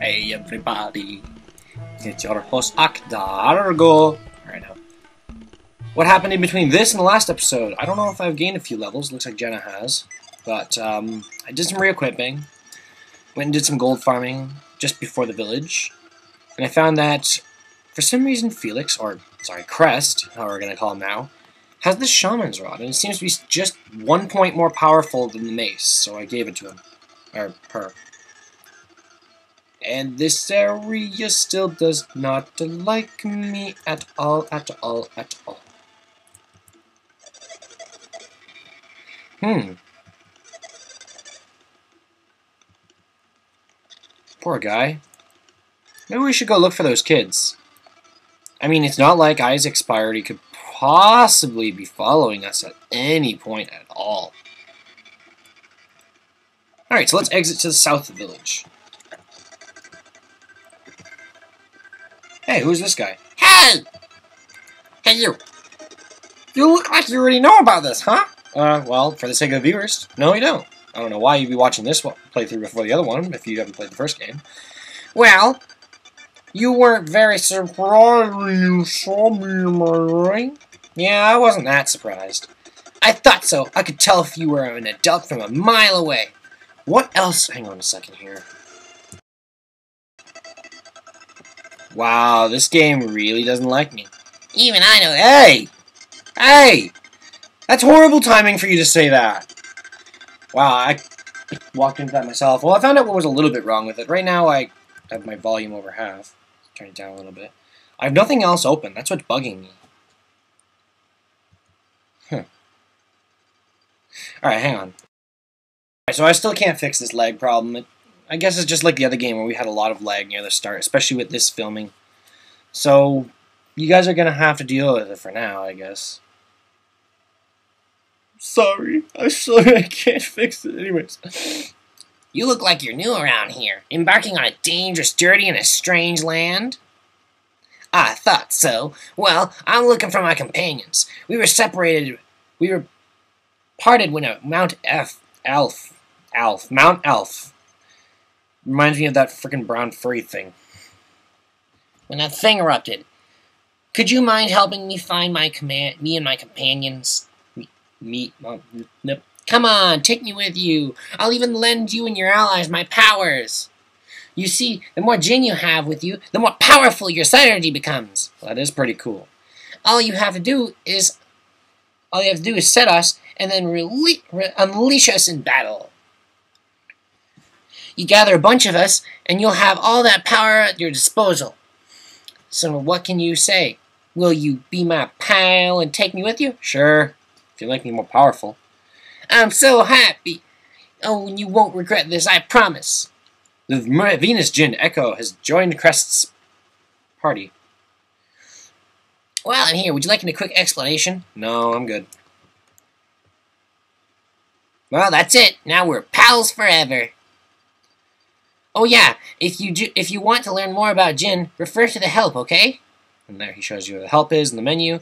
Hey everybody, it's your host Akdargo. Alright now. What happened in between this and the last episode? I don't know if I've gained a few levels, looks like Jenna has. But I did some re-equipping, went and did some gold farming just before the village, and I found that for some reason Felix, or sorry, Crest, how we're gonna call him now, has the Shaman's Rod, and it seems to be just 1 point more powerful than the mace, so I gave it to him. Or her. And this area still does not like me at all, at all, at all. Poor guy. Maybe we should go look for those kids. I mean, it's not like Isaac expired. He could possibly be following us at any point at all. Alright, so let's exit to the south of the village. Hey, who's this guy? Hey! Hey, you! You look like you already know about this, huh? Well, for the sake of the viewers, no, you don't. I don't know why you'd be watching this playthrough before the other one, if you haven't played the first game. Well, you weren't very surprised when you saw me, am I right? Yeah, I wasn't that surprised. I thought so. I could tell if you were an adult from a mile away. What else? Hang on a second here. Wow, this game really doesn't like me. Even I know that. Hey! Hey! That's horrible timing for you to say that. Wow, I walked into that myself. Well, I found out what was a little bit wrong with it. Right now, I have my volume over half. Turn it down a little bit. I have nothing else open. That's what's bugging me. Huh. Alright, hang on. Alright, so I still can't fix this lag problem. I guess it's just like the other game where we had a lot of lag near the start, especially with this filming. So, you guys are going to have to deal with it for now, I guess. Sorry. I'm sorry I can't fix it anyways. You look like you're new around here, embarking on a dangerous journey in a strange land. I thought so. Well, I'm looking for my companions. We were separated. We were parted when Mount Elf. Reminds me of that frickin' brown furry thing. When that thing erupted. Could you mind helping me find me and my companions? Nope. Come on, take me with you. I'll even lend you and your allies my powers. You see, the more Jinn you have with you, the more powerful your synergy becomes. Well, that is pretty cool. All you have to do is set us and then unleash us in battle. You gather a bunch of us, and you'll have all that power at your disposal. So what can you say? Will you be my pal and take me with you? Sure, if you like me more powerful. I'm so happy. Oh, and you won't regret this, I promise. The Venus Jinn Echo has joined Crest's party. Well, I'm here. Would you like a quick explanation? No, I'm good. Well, that's it. Now we're pals forever. Oh yeah, if you want to learn more about Jinn, refer to the help, okay? And there he shows you where the help is in the menu.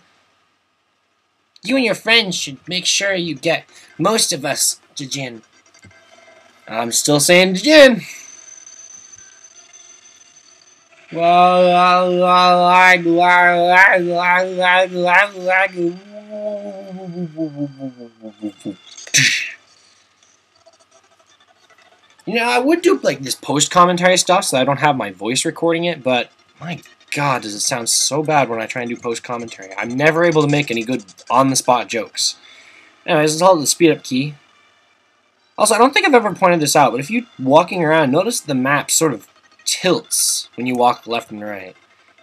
You and your friends should make sure you get most of us to Jinn. I'm still saying to Jinn. You know, I would do like this post-commentary stuff so I don't have my voice recording it, but my god, does it sound so bad when I try and do post-commentary. I'm never able to make any good on-the-spot jokes. Anyways, let's hold the speed-up key. Also, I don't think I've ever pointed this out, but if you're walking around, notice the map sort of tilts when you walk left and right.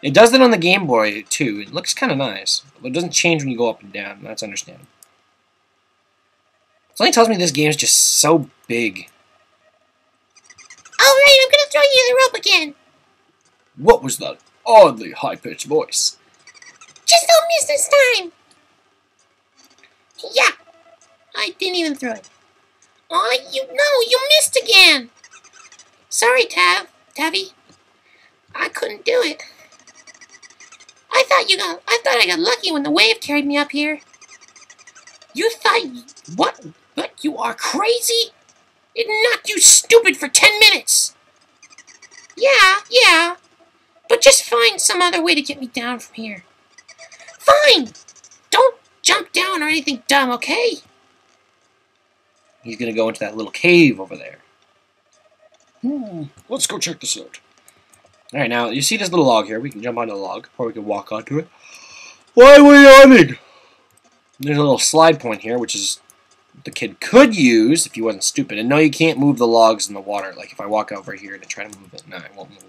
It does that on the Game Boy, too. It looks kind of nice, but it doesn't change when you go up and down. That's understandable. Something tells me this game is just so big. Alright, I'm gonna throw you the rope again. What was that oddly high-pitched voice? Just don't miss this time. Yeah, I didn't even throw it. Oh, you missed again. Sorry, Tavi. I couldn't do it. I thought I got lucky when the wave carried me up here. You thought what? But you are crazy. It knocked you stupid for 10 minutes. Yeah. But just find some other way to get me down from here. Fine! Don't jump down or anything dumb, okay? He's gonna go into that little cave over there. Let's go check this out. Alright, now, you see this little log here? We can jump onto the log, or we can walk onto it. Why are we yawning? There's a little slide point here, which is the kid could use if he wasn't stupid. And no, you can't move the logs in the water. Like, if I walk over here to try to move it, no, it won't move.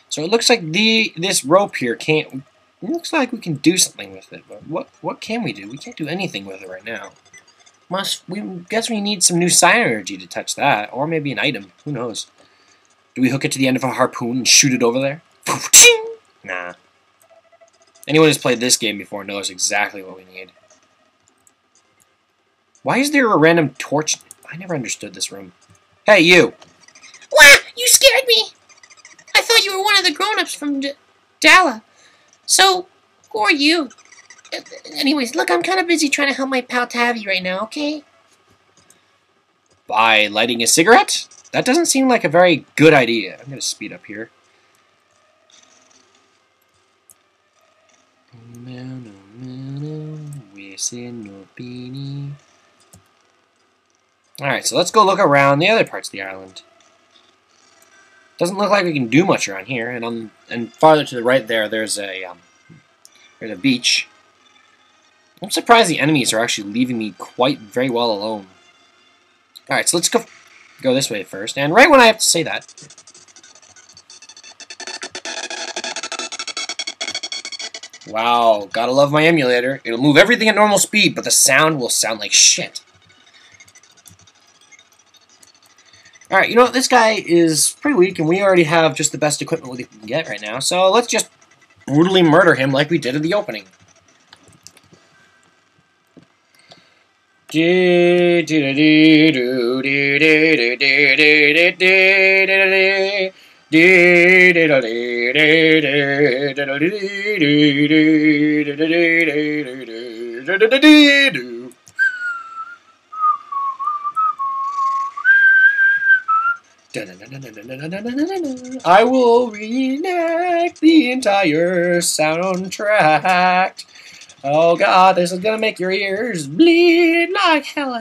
So it looks like this rope here can't... It looks like we can do something with it, but what can we do? We can't do anything with it right now. We guess we need some new Psynergy to touch that, or maybe an item. Who knows? Do we hook it to the end of a harpoon and shoot it over there? Nah. Anyone who's played this game before knows exactly what we need. Why is there a random torch? I never understood this room. Hey, you! Wah! You scared me! I thought you were one of the grown-ups from Dala. So, who are you? Anyways, look, I'm kind of busy trying to help my pal Tavi right now, okay? By lighting a cigarette? That doesn't seem like a very good idea. I'm going to speed up here. Alright, so let's go look around the other parts of the island. Doesn't look like we can do much around here, and farther to the right there's a beach. I'm surprised the enemies are actually leaving me very well alone. Alright, so let's go this way first, and right when I have to say that... Wow, gotta love my emulator. It'll move everything at normal speed, but the sound will sound like shit. Alright, you know what? This guy is pretty weak, and we already have just the best equipment we can get right now, so let's just brutally murder him like we did in the opening. I will reenact the entire soundtrack. Oh god, this is gonna make your ears bleed like hell.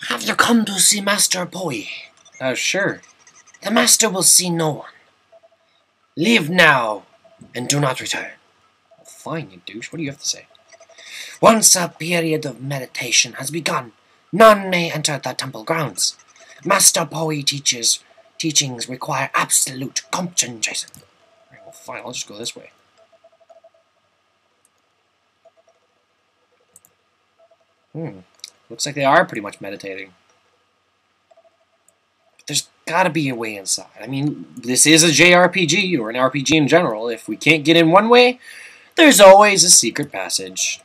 Have you come to see Master Poi? Sure. The Master will see no one. Leave now, and do not return. Fine, you douche. What do you have to say? Once a period of meditation has begun, none may enter the temple grounds. Master Poi teachings require absolute concentration. Alright, well, fine. I'll just go this way. Looks like they are pretty much meditating. But there's gotta be a way inside. I mean, this is a JRPG, or an RPG in general. If we can't get in one way, there's always a secret passage.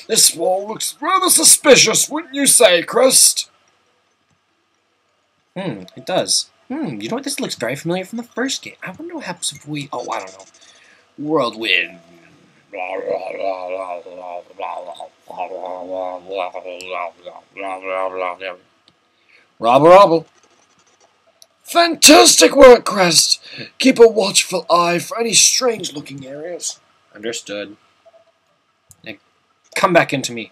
This wall looks rather suspicious, wouldn't you say, Crust? It does. You know what? This looks very familiar from the first game. I wonder what happens if we... Oh, I don't know. Whirlwind. Robble. Fantastic work, Crest. Keep a watchful eye for any strange-looking areas. Understood. Now, come back into me.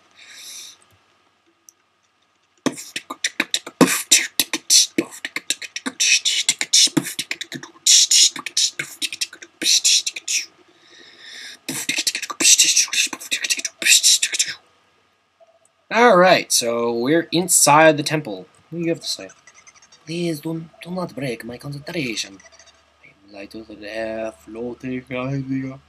Alright, so we're inside the temple. What do you have to say? Please do not break my concentration. I am lighter than air, floating idea.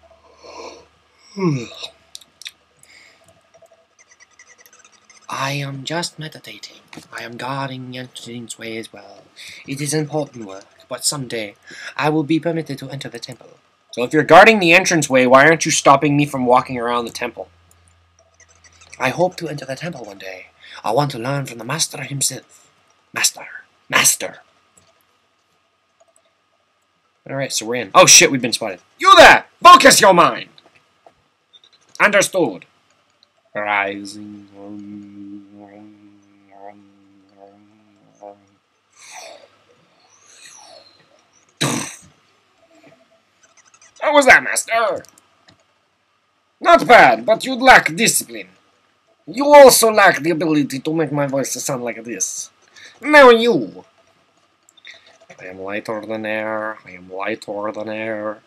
I am just meditating. I am guarding the entranceway as well. It is important work, but someday I will be permitted to enter the temple. So if you're guarding the entranceway, why aren't you stopping me from walking around the temple? I hope to enter the temple one day. I want to learn from the master himself. Master. Alright, so we're in. Oh shit, we've been spotted. You there! Focus your mind! Understood. Rising. How was that, Master? Not bad, but you lack discipline. You also lack the ability to make my voice sound like this. Now you. I am lighter than air. I am lighter than air.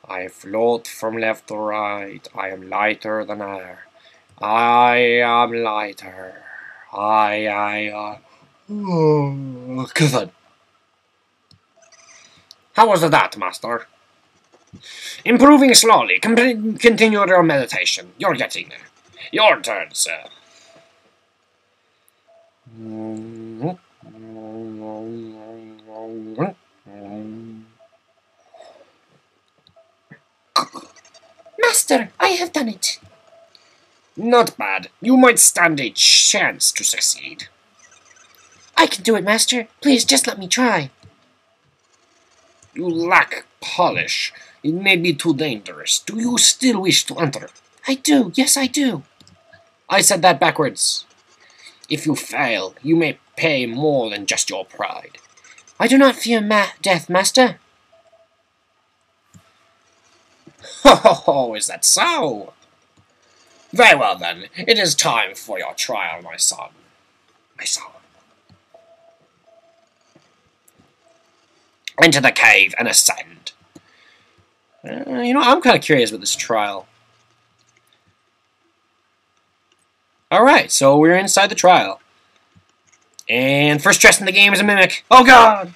I float from left to right. I am lighter than air. I am lighter. Good. How was that, Master? Improving slowly. Continue your meditation. You're getting there. Your turn, sir. Master, I have done it. Not bad. You might stand a chance to succeed. I can do it, Master. Please, just let me try. You lack polish. It may be too dangerous. Do you still wish to enter? I do. Yes, I do. I said that backwards. If you fail, you may pay more than just your pride. I do not fear death, Master. Ho, is that so? Very well then, it is time for your trial, my son. My son. Enter the cave and ascend. You know, I'm kind of curious about this trial. Alright, so we're inside the trial. And first dressed in the game is a mimic. Oh god!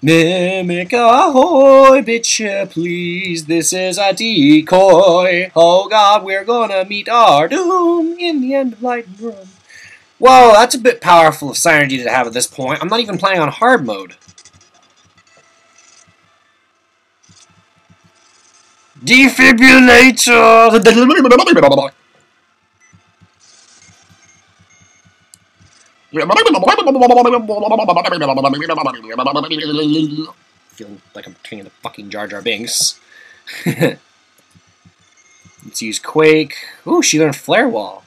Mimic ahoy, bitch, please, this is a decoy. Oh god, we're gonna meet our doom in the end of light and room. Whoa, that's a bit powerful of Synergy to have at this point. I'm not even playing on hard mode. Defibrillator! Feeling like I'm king of the fucking Jar Jar Binks. Let's use Quake. Ooh, she learned Flare Wall.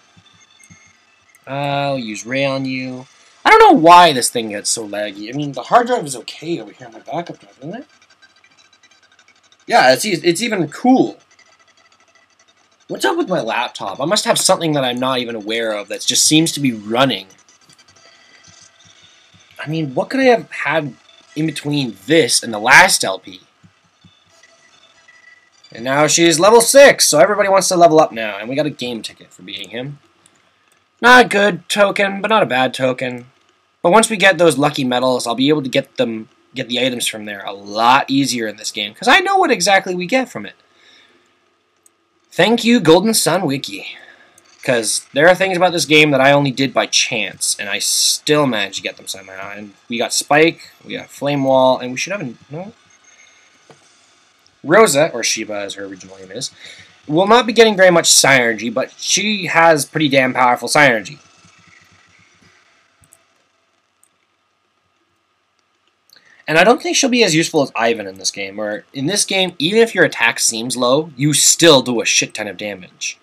I'll use Ray on you. I don't know why this thing gets so laggy. I mean, the hard drive is okay over here on my backup drive, isn't it? Yeah, it's even cool. What's up with my laptop? I must have something that I'm not even aware of that just seems to be running. I mean, what could I have had in between this and the last LP? And now she's level 6, so everybody wants to level up now, and we got a game ticket for beating him. Not a good token, but not a bad token. But once we get those lucky medals, I'll be able to get the items from there a lot easier in this game, because I know what exactly we get from it. Thank you, Golden Sun Wiki. Because there are things about this game that I only did by chance, and I still managed to get them somehow. And we got Spike, we got Flame Wall, and we should have no? Rosa, or Sheba as her original name is, will not be getting very much Synergy, but she has pretty damn powerful Synergy. And I don't think she'll be as useful as Ivan in this game, where in this game, even if your attack seems low, you still do a shit ton of damage.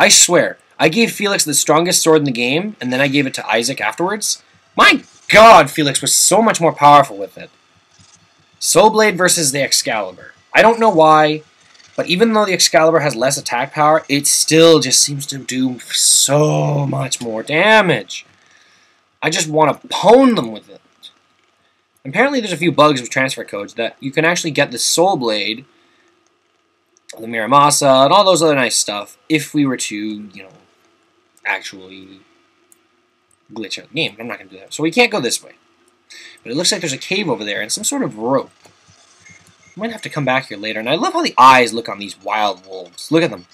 I swear, I gave Felix the strongest sword in the game, and then I gave it to Isaac afterwards. My god, Felix was so much more powerful with it. Soul Blade versus the Excalibur. I don't know why, but even though the Excalibur has less attack power, it still just seems to do so much more damage. I just want to pwn them with it. Apparently there's a few bugs with transfer codes that you can actually get the Soul Blade, the Miramasa, and all those other nice stuff if we were to, you know, actually glitch out the game. I'm not going to do that. So we can't go this way. But it looks like there's a cave over there and some sort of rope. I might have to come back here later. And I love how the eyes look on these wild wolves. Look at them.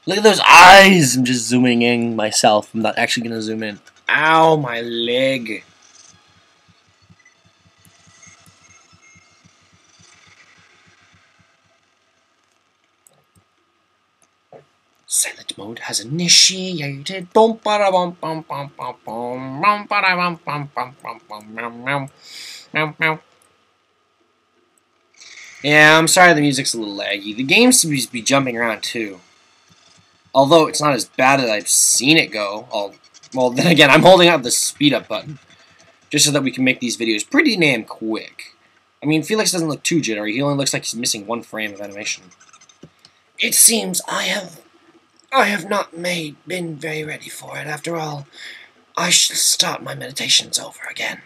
Look at those eyes! I'm just zooming in myself. I'm not actually going to zoom in. Ow, my leg. Silent mode has initiated. Boom, bada, bum, bum, bum, bum, bum, bum, bada, bum, bum, bum, bum, bum, bum, bum, bum, bum. Yeah, I'm sorry the music's a little laggy. The game seems to be jumping around too. Although it's not as bad as I've seen it go. Well, then again, I'm holding up the speed up button. Just so that we can make these videos pretty damn quick. I mean, Felix doesn't look too jittery. He only looks like he's missing 1 frame of animation. It seems I have not been very ready for it. After all, I shall start my meditations over again.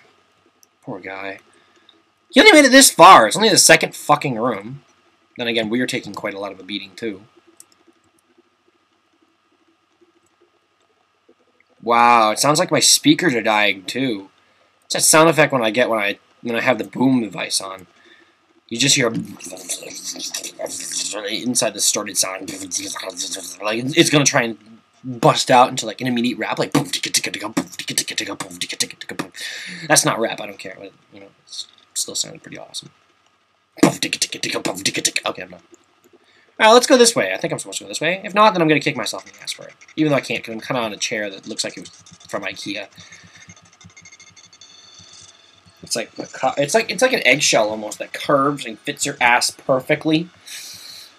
Poor guy. He only made it this far. It's only the 2nd fucking room. Then again, we are taking quite a lot of a beating too. Wow, it sounds like my speakers are dying too. It's that sound effect when I get when I have the boom device on. You just hear inside the started sound. Like it's gonna try and bust out into like an immediate rap, like that's not rap. I don't care, but you know, it's still sounded pretty awesome. Okay, I'm done. Alright, let's go this way. I think I'm supposed to go this way. If not, then I'm gonna kick myself in the ass for it. Even though I can't, because I'm kind of on a chair that looks like it was from IKEA. It's like an eggshell almost that curves and fits your ass perfectly.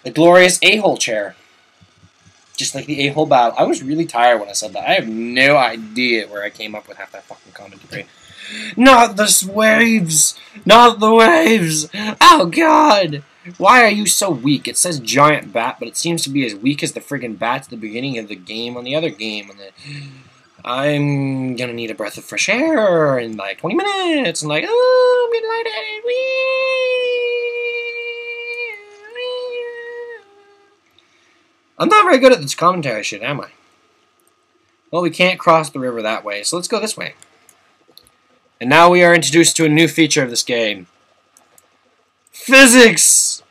The glorious a-hole chair. Just like the a-hole battle. I was really tired when I said that. I have no idea where I came up with half that fucking commentary. Not the waves! Not the waves! Oh god! Why are you so weak? It says giant bat, but it seems to be as weak as the friggin' bats at the beginning of the game on the other game. I'm gonna need a breath of fresh air in like 20 minutes. And like, oh, I'm getting lightheaded. I'm not very good at this commentary shit, am I? Well, we can't cross the river that way, so let's go this way. And now we are introduced to a new feature of this game. Physics!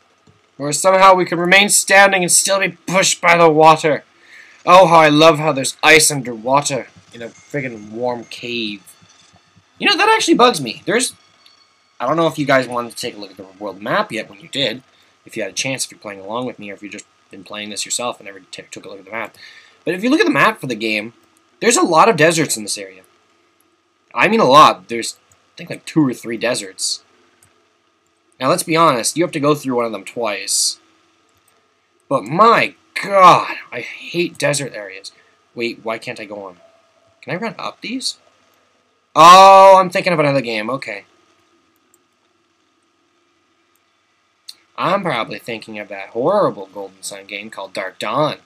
Where somehow we can remain standing and still be pushed by the water. Oh, how I love how there's ice underwater in a friggin' warm cave. You know, that actually bugs me. I don't know if you guys wanted to take a look at the world map yet when you did. If you had a chance, if you're playing along with me, or if you've just been playing this yourself and never took a look at the map. But if you look at the map for the game, there's a lot of deserts in this area. I mean a lot. There's, I think, like 2 or 3 deserts. Now, let's be honest. You have to go through one of them twice. But my god, I hate desert areas. Wait, why can't I go on? Can I run up these? Oh, I'm thinking of another game. Okay. I'm probably thinking of that horrible Golden Sun game called Dark Dawn.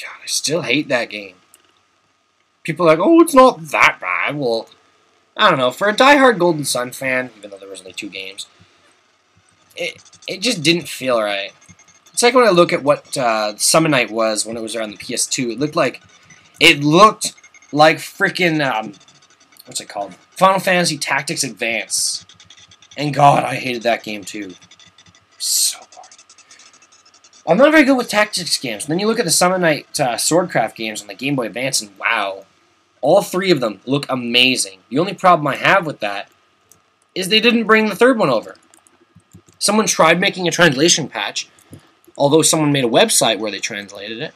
God, I still hate that game. People are like, oh, it's not that bad. Well, I don't know. For a diehard Golden Sun fan, even though there was only 2 games, it just didn't feel right. It's like when I look at what Summon Night was when it was around the PS2. It looked like freaking what's it called? Final Fantasy Tactics Advance. And God, I hated that game too. So boring. I'm not very good with tactics games. And then you look at the Summon Night Swordcraft games on the Game Boy Advance, and wow, all 3 of them look amazing. The only problem I have with that is they didn't bring the 3rd one over. Someone tried making a translation patch, although someone made a website where they translated it.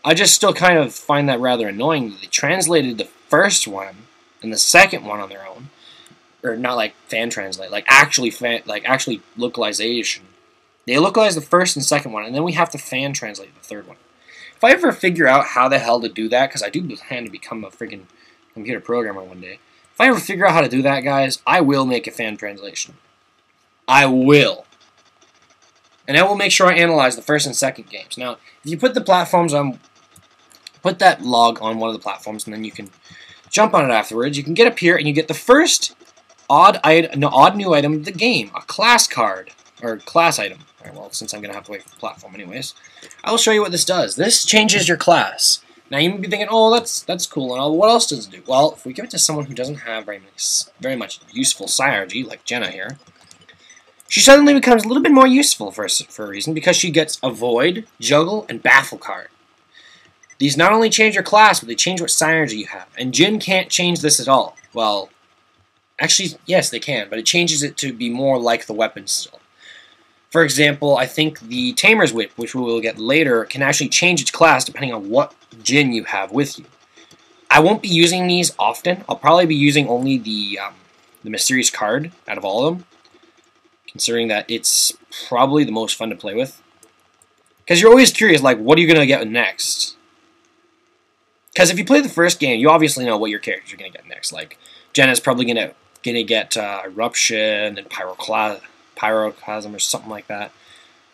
I just still kind of find that rather annoying that they translated the 1st one and the 2nd one on their own. Or not like fan translate, like actually localization. They localize the 1st and 2nd one, and then we have to fan translate the 3rd one. If I ever figure out how the hell to do that, because I do plan to become a friggin' computer programmer one day. If I ever figure out how to do that, guys, I will make a fan translation. I will. And I will make sure I analyze the 1st and 2nd games. Now, if you put the platforms on, put that log on one of the platforms, and then you can jump on it afterwards. You can get up here, and you get the first odd new item of the game, a class card, or class item. Alright, well, since I'm going to have to wait for the platform anyways, I will show you what this does. This changes your class. Now, you may be thinking, oh, that's cool and all. What else does it do? Well, if we give it to someone who doesn't have very much useful synergy, like Jenna here, she suddenly becomes a little bit more useful for a reason, because she gets Avoid, Juggle, and Baffle card. These not only change your class, but they change what synergy you have. And Jin can't change this at all. Well, actually, yes, they can, but it changes it to be more like the weapon still. For example, I think the Tamer's Whip, which we will get later, can actually change its class depending on what Jin you have with you. I won't be using these often. I'll probably be using only the mysterious card out of all of them. considering that it's probably the most fun to play with. Because you're always curious, like, what are you going to get next? Because if you play the first game, you obviously know what your characters are going to get next. Like, Jenna's probably going to get Eruption and Pyroclasm or something like that.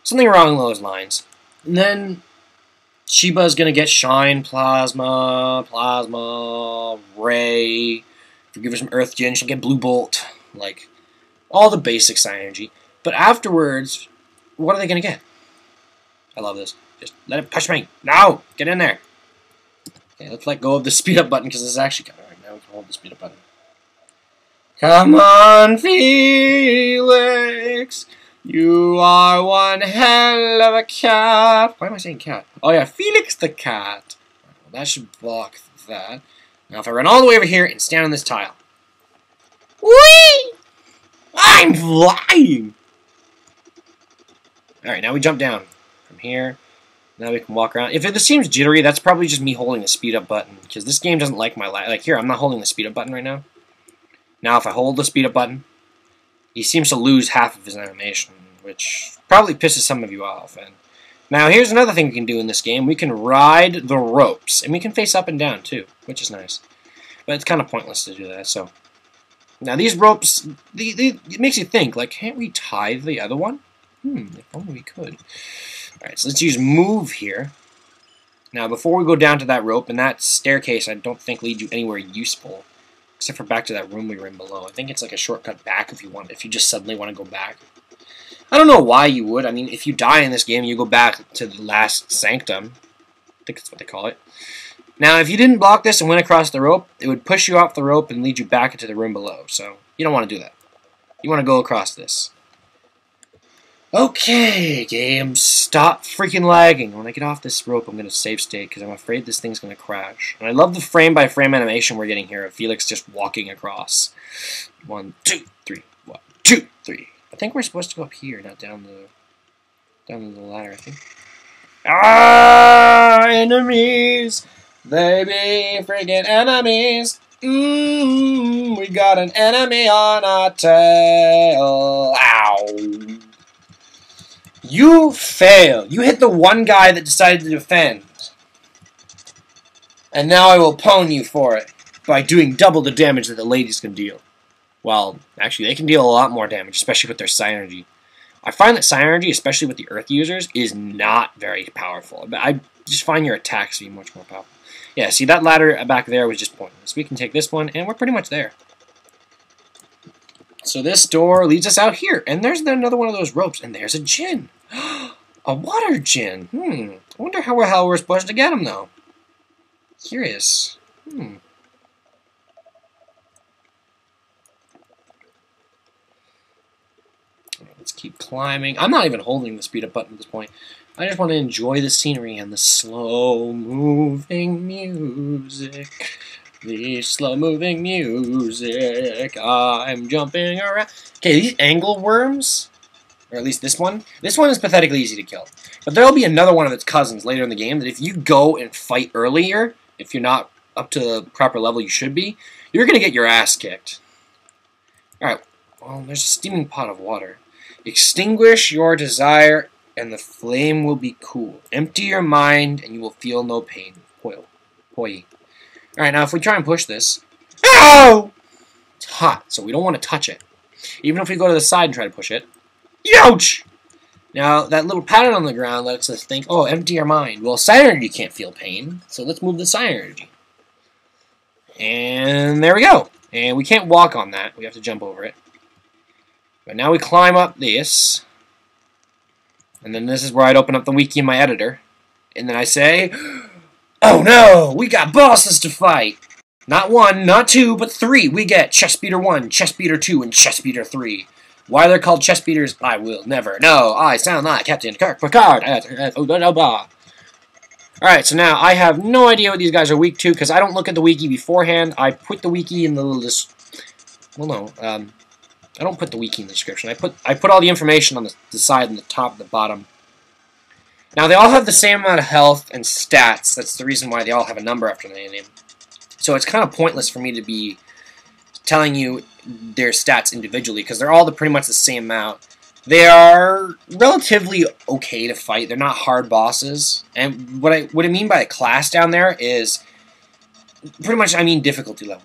Something along those lines. And then Sheba's going to get Shine, Plasma, Ray. If you give her some Earth Gen, she'll get Blue Bolt. Like, all the basic Psynergy. But afterwards, what are they going to get? I love this. Just let it push me. No! Get in there. Okay, let's let go of the speed up button because this is actually kind of right now. We can hold the speed up button. Come on, Felix. You are one hell of a cat. Why am I saying cat? Oh yeah, Felix the cat. Well, that should block that. Now if I run all the way over here and stand on this tile. Whee! I'm flying! Alright, now we jump down from here. Now we can walk around. If this seems jittery, that's probably just me holding the speed up button. Because this game doesn't like my like here, I'm not holding the speed up button right now. Now if I hold the speed up button, he seems to lose half of his animation, which probably pisses some of you off. And now here's another thing we can do in this game. We can ride the ropes. And we can face up and down too, which is nice. But it's kind of pointless to do that, so. Now these ropes, it makes you think, like, can't we tie the other one? If only we could. Alright, so let's use move here. Now, before we go down to that rope, and that staircase I don't think leads you anywhere useful, except for back to that room we were in below. I think it's like a shortcut back if you just suddenly want to go back. I don't know why you would. I mean, if you die in this game, you go back to the last sanctum. I think that's what they call it. Now, if you didn't block this and went across the rope, it would push you off the rope and lead you back into the room below. So, you don't want to do that. You want to go across this. Okay, game, stop freaking lagging. When I get off this rope, I'm going to save state because I'm afraid this thing's going to crash. And I love the frame-by-frame animation we're getting here of Felix just walking across. 1, 2, 3. 1, 2, 3. I think we're supposed to go up here, not down the ladder, I think. Ah, enemies! They be freaking enemies! We got an enemy on our tail. Ow! You fail. You hit the one guy that decided to defend. And now I will pwn you for it by doing double the damage that the ladies can deal. Well, actually, they can deal a lot more damage, especially with their Psynergy. I find that Psynergy, especially with the Earth users, is not very powerful. I just find your attacks to be much more powerful. Yeah, see, that ladder back there was just pointless. We can take this one, and we're pretty much there. So this door leads us out here, and there's another one of those ropes, and there's a Djinn. A water Djinn. I wonder how the hell we're supposed to get him, though. Curious. Let's keep climbing. I'm not even holding the speed up button at this point. I just want to enjoy the scenery and the slow-moving music. The slow-moving music. I'm jumping around. Okay, these angle worms, or at least this one is pathetically easy to kill. But there'll be another one of its cousins later in the game that if you go and fight earlier, if you're not up to the proper level you should be, you're going to get your ass kicked. Alright, well, there's a steaming pot of water. Extinguish your desire, and the flame will be cool. Empty your mind, and you will feel no pain. Poi. Alright, now if we try and push this... Ow! It's hot, so we don't want to touch it. Even if we go to the side and try to push it... Ouch! Now, that little pattern on the ground lets us think, oh, empty your mind. Well, Psynergy can't feel pain, so let's move the Psynergy. And there we go. And we can't walk on that. We have to jump over it. But now we climb up this. And then this is where I'd open up the wiki in my editor. And then I say, oh no, we got bosses to fight. Not 1, not 2, but 3. We get Chest Beater 1, Chest Beater 2, and Chest Beater 3. Why they're called chest beaters, I will never know. I sound like Captain Kirk Picard. Alright, so now I have no idea what these guys are weak to, because I don't look at the wiki beforehand. I put the wiki in the little... I don't put the wiki in the description. I put all the information on the side and the top and the bottom. Now, they all have the same amount of health and stats. That's the reason why they all have a number after their name. So it's kind of pointless for me to be telling you their stats individually, because they're all pretty much the same amount. They are relatively okay to fight. They're not hard bosses. And what I mean by a class down there is pretty much I mean difficulty level.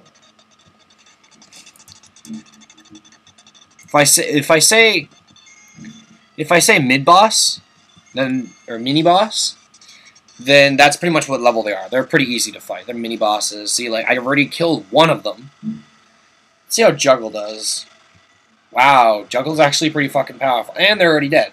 If I say mid boss, then or mini boss, then that's pretty much what level they are. They're pretty easy to fight. They're mini bosses. See, like I've already killed one of them. Let's see how Juggle does. Wow, Juggle's actually pretty fucking powerful. And they're already dead.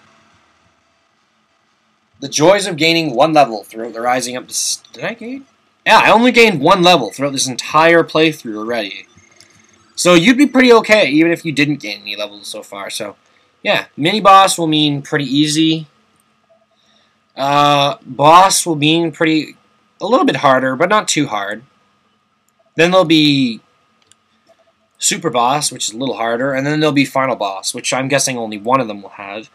The joys of gaining one level throughout the rising up to... Did I gain? Yeah, I only gained one level throughout this entire playthrough already. So you'd be pretty okay, even if you didn't gain any levels so far. So, yeah, mini-boss will mean pretty easy. Boss will mean a little bit harder, but not too hard. Then there'll be Super Boss, which is a little harder, and then there'll be Final Boss, which I'm guessing only one of them will have.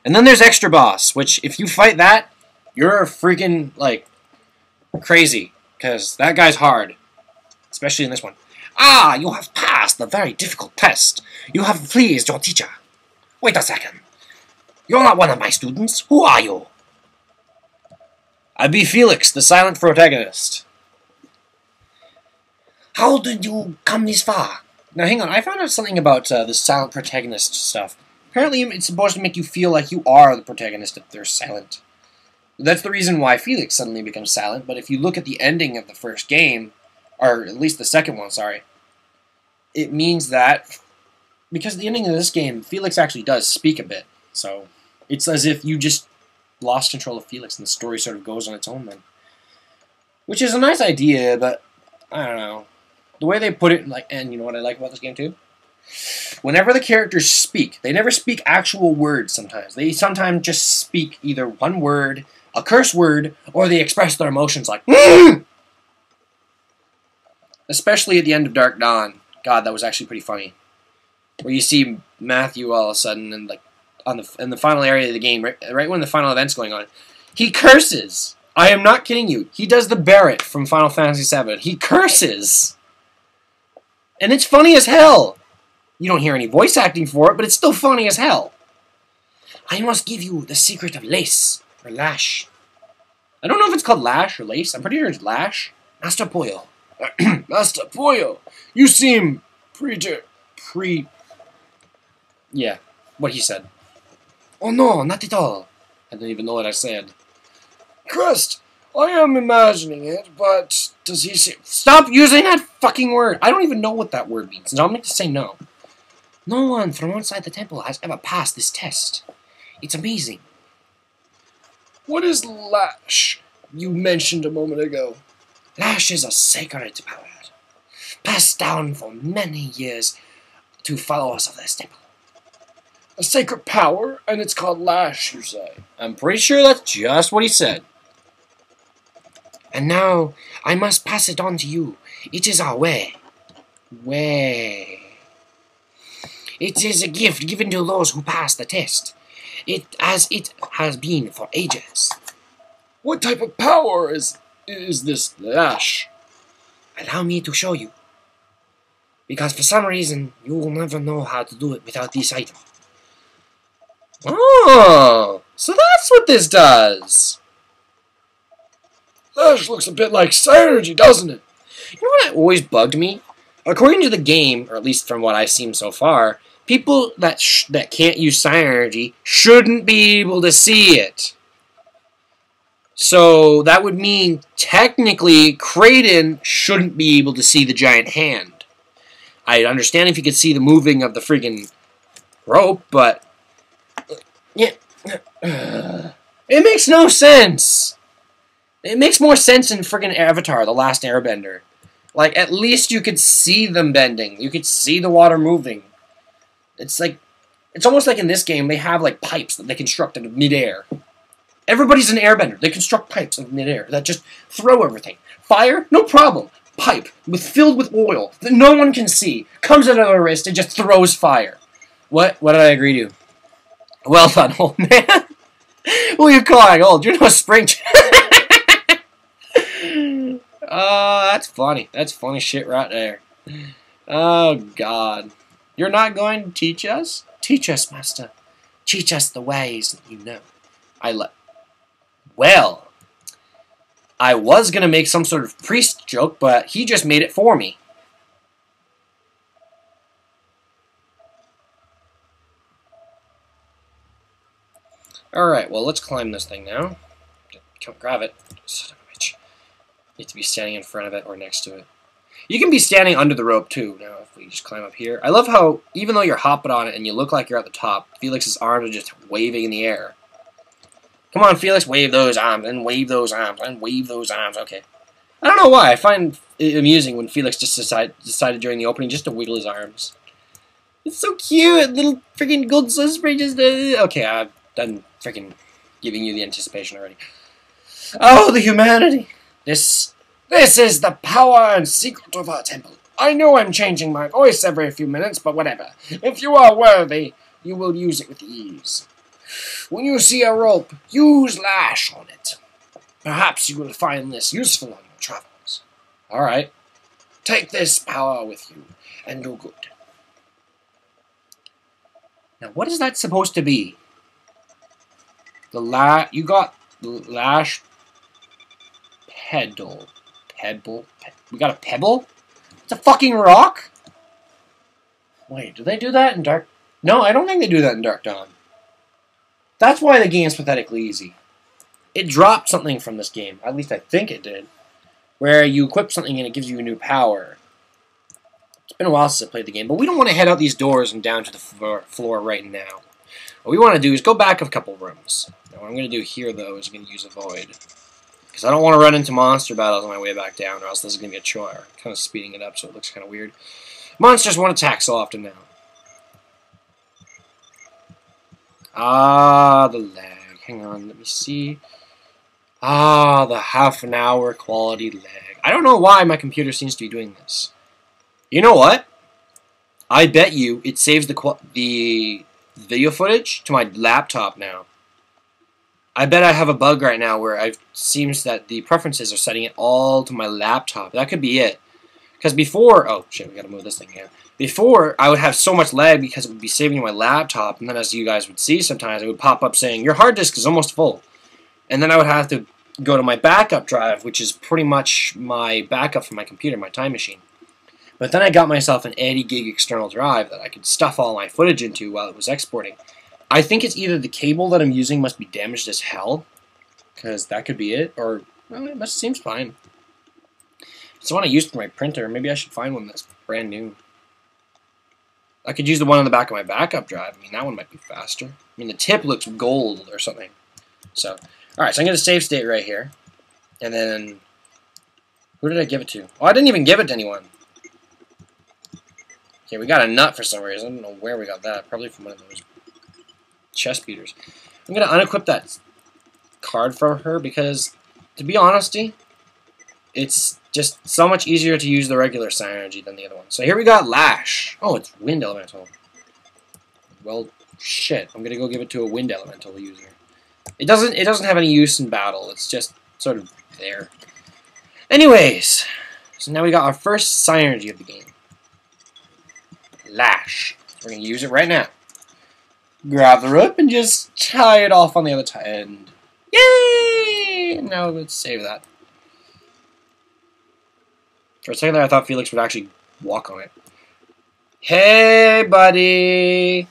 And then there's Extra Boss, which if you fight that, you're freaking, like, crazy, because that guy's hard, especially in this one. Ah, you have passed the very difficult test. You have pleased your teacher. Wait a second. You're not one of my students. Who are you? I'd be Felix, the silent protagonist. How did you come this far? Now, hang on. I found out something about the silent protagonist stuff. Apparently, it's supposed to make you feel like you are the protagonist if they're silent. That's the reason why Felix suddenly becomes silent, but if you look at the ending of the first game, or at least the second one, sorry, it means that, because at the ending of this game, Felix actually does speak a bit. So, it's as if you just lost control of Felix and the story sort of goes on its own then. Which is a nice idea, but, I don't know. The way they put it, like, and you know what I like about this game too? Whenever the characters speak, they never speak actual words sometimes. They sometimes just speak either one word, a curse word, or they express their emotions like, "Mm!" Especially at the end of Dark Dawn. God, that was actually pretty funny. Where you see Matthew all of a sudden, and like in the final area of the game, right when the final event's going on, he curses. I am not kidding you. He does the Barret from Final Fantasy VII. He curses. And it's funny as hell. You don't hear any voice acting for it, but it's still funny as hell. I must give you the secret of lace, or lash. I don't know if it's called lash or lace. I'm pretty sure it's lash. Master Pollo. Master Pollo, you seem yeah, what he said. Oh no, not at all. I don't even know what I said. Crest, I am imagining it, but does he say... Stop using that fucking word! I don't even know what that word means, and I'll make to say no. No one from outside the temple has ever passed this test. It's amazing. What is lash you mentioned a moment ago? Lash is a sacred power, passed down for many years to followers of this temple. A sacred power, and it's called lash, you say? I'm pretty sure that's just what he said. And now, I must pass it on to you. It is our way. It is a gift given to those who pass the test, as it has been for ages. What type of power is this lash? Allow me to show you. Because for some reason, you will never know how to do it without this item. Oh, so that's what this does. Lash looks a bit like Synergy, doesn't it? You know what always bugged me? According to the game, or at least from what I've seen so far, people that can't use Synergy shouldn't be able to see it. So that would mean, technically, Kraden shouldn't be able to see the giant hand. I understand if you could see the moving of the friggin' rope, but... yeah, it makes no sense! It makes more sense in friggin' Avatar, The Last Airbender. Like, at least you could see them bending. You could see the water moving. It's like... It's almost like in this game, they have, like, pipes that they construct out of midair. Everybody's an airbender. They construct pipes out of midair that just throw everything. Fire? No problem. Pipe filled with oil that no one can see. Comes out of their wrist and just throws fire. What did I agree to? Well done, old man. Who are you calling old? You're no spring... Oh, that's funny. That's funny shit right there. Oh, God. You're not going to teach us? Teach us, master. Teach us the ways that you know. Well, I was going to make some sort of priest joke, but he just made it for me. Alright, well, let's climb this thing now. Can't grab it. Son of a bitch. You have to be standing in front of it or next to it. You can be standing under the rope, too, now, if we just climb up here. I love how, even though you're hopping on it and you look like you're at the top, Felix's arms are just waving in the air. Come on, Felix, wave those arms, and wave those arms, and wave those arms. Okay. I don't know why. I find it amusing when Felix just decided during the opening just to wiggle his arms. It's so cute. Little freaking gold spray just... Okay, I've done freaking giving you the anticipation already. Oh, the humanity. This is the power and secret of our temple. I know I'm changing my voice every few minutes, but whatever. If you are worthy, you will use it with ease. When you see a rope, use lash on it. Perhaps you will find this useful on your travels. Alright. Take this power with you, and do good. Now, what is that supposed to be? You got the lash pedal. We got a pebble? It's a fucking rock? Wait, do they do that in Dark... No, I don't think they do that in Dark Dawn. That's why the game's pathetically easy. It dropped something from this game. At least I think it did. Where you equip something and it gives you a new power. It's been a while since I played the game, but we don't want to head out these doors and down to the floor right now. What we want to do is go back a couple rooms. Now, what I'm going to do here, though, is I'm going to use Avoid. Because I don't want to run into monster battles on my way back down, or else this is going to be a chore. Kind of speeding it up so it looks kind of weird. Monsters won't attack so often now. Ah, the lag. Hang on, let me see. Ah, the half an hour quality lag. I don't know why my computer seems to be doing this. You know what? I bet you it saves the video footage to my laptop now. I bet I have a bug right now where it seems that the preferences are setting it all to my laptop. That could be it. Because before... Oh, shit, we gotta move this thing here. Before, I would have so much lag because it would be saving my laptop, and then as you guys would see sometimes, it would pop up saying, your hard disk is almost full. And then I would have to go to my backup drive, which is pretty much my backup for my computer, my time machine. But then I got myself an 80 gig external drive that I could stuff all my footage into while it was exporting. I think it's either the cable that I'm using must be damaged as hell, because that could be it, or, well, it seems fine. It's the one I used for my printer. Maybe I should find one that's brand new. I could use the one on the back of my backup drive. I mean, that one might be faster. I mean, the tip looks gold or something. So, alright, so I'm going to save state right here. And then, who did I give it to? Oh, I didn't even give it to anyone. Okay, we got a nut for some reason. I don't know where we got that. Probably from one of those chest beaters. I'm going to unequip that card from her because, to be honest, it's just so much easier to use the regular Psynergy than the other one. So here we got Lash. Oh, it's Wind Elemental. Well, shit. I'm gonna go give it to a Wind Elemental user. It doesn't have any use in battle. It's just sort of there. Anyways, so now we got our first Psynergy of the game. Lash. We're gonna use it right now. Grab the rope and just tie it off on the other end. Yay! Now let's save that. For a second there, I thought Felix would actually walk on it. Hey, buddy!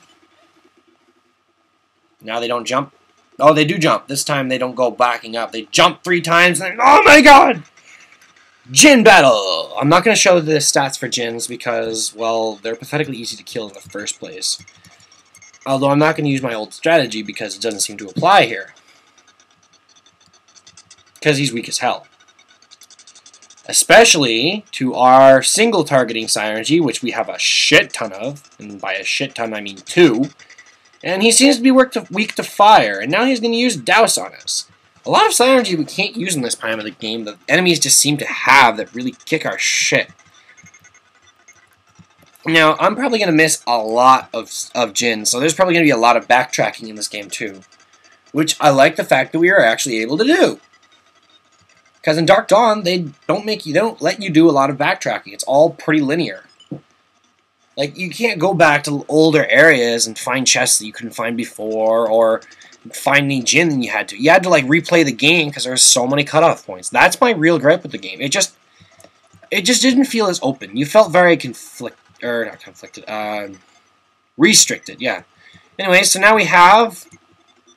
Now they don't jump. Oh, they do jump. This time they don't go backing up. They jump 3 times and oh my god! Djinn battle! I'm not going to show the stats for Djinns because, well, they're pathetically easy to kill in the first place. Although I'm not going to use my old strategy because it doesn't seem to apply here. Because he's weak as hell. Especially to our single targeting Psynergy, which we have a shit ton of, and by a shit ton I mean 2. And he seems to be weak to fire, and now he's going to use Douse on us. A lot of Psynergy we can't use in this time of the game that enemies just seem to have that really kick our shit. Now, I'm probably going to miss a lot of Djinn, so there's probably going to be a lot of backtracking in this game too. Which I like the fact that we are actually able to do. Because in Dark Dawn, they don't let you do a lot of backtracking. It's all pretty linear. Like, you can't go back to older areas and find chests that you couldn't find before, or find any gin than you had to. You had to, like, replay the game because there were so many cutoff points. That's my real gripe with the game. It just didn't feel as open. You felt very restricted, yeah. Anyway, so now we have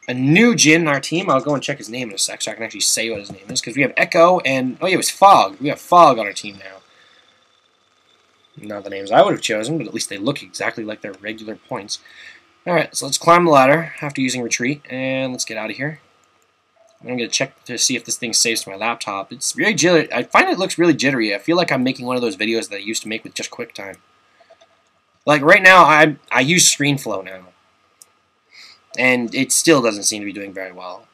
a new Jin in our team. I'll go and check his name in a sec so I can actually say what his name is, because we have Echo and, oh yeah, it was Fog. We have Fog on our team now. Not the names I would have chosen, but at least they look exactly like their regular points. Alright, so let's climb the ladder after using retreat, and let's get out of here. I'm going to check to see if this thing saves to my laptop. It's really jittery. I find it looks really jittery. I feel like I'm making one of those videos that I used to make with just QuickTime. Like, right now, I use ScreenFlow now. And it still doesn't seem to be doing very well.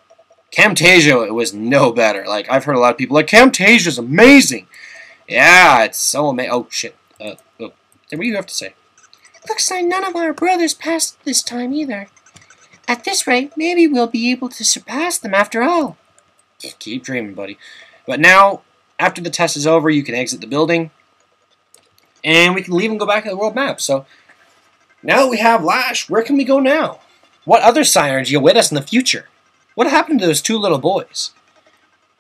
Camtasia, it was no better. Like, I've heard a lot of people like, Camtasia's amazing! Yeah, it's so amazing. Oh, shit. What do you have to say? Looks like none of our brothers passed this time either. At this rate, maybe we'll be able to surpass them after all. Keep dreaming, buddy. But now, after the test is over, you can exit the building. And we can leave and go back to the world map. So, now that we have Lash, where can we go now? What other synergy await us in the future? What happened to those two little boys?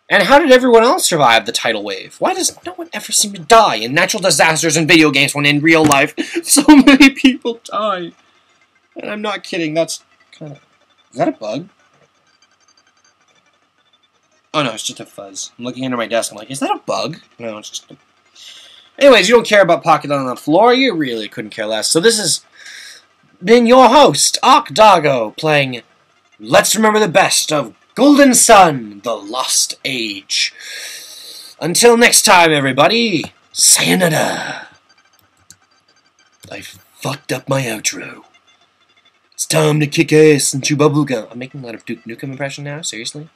And how did everyone else survive the tidal wave? Why does no one ever seem to die in natural disasters and video games when in real life so many people die? And I'm not kidding, that's kind of... Is that a bug? Oh no, it's just a fuzz. I'm looking under my desk, I'm like, is that a bug? No, it's just a... Anyways, you don't care about Pocket on the floor, you really couldn't care less. So this has been your host, Octago, playing Let's Remember the Best of Golden Sun, The Lost Age. Until next time, everybody, sayonara. I fucked up my outro. It's time to kick ass and chew bubblegum. I'm making a lot of Duke Nukem impression now, seriously?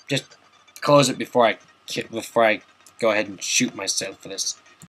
Just close it before I go ahead and shoot myself for this.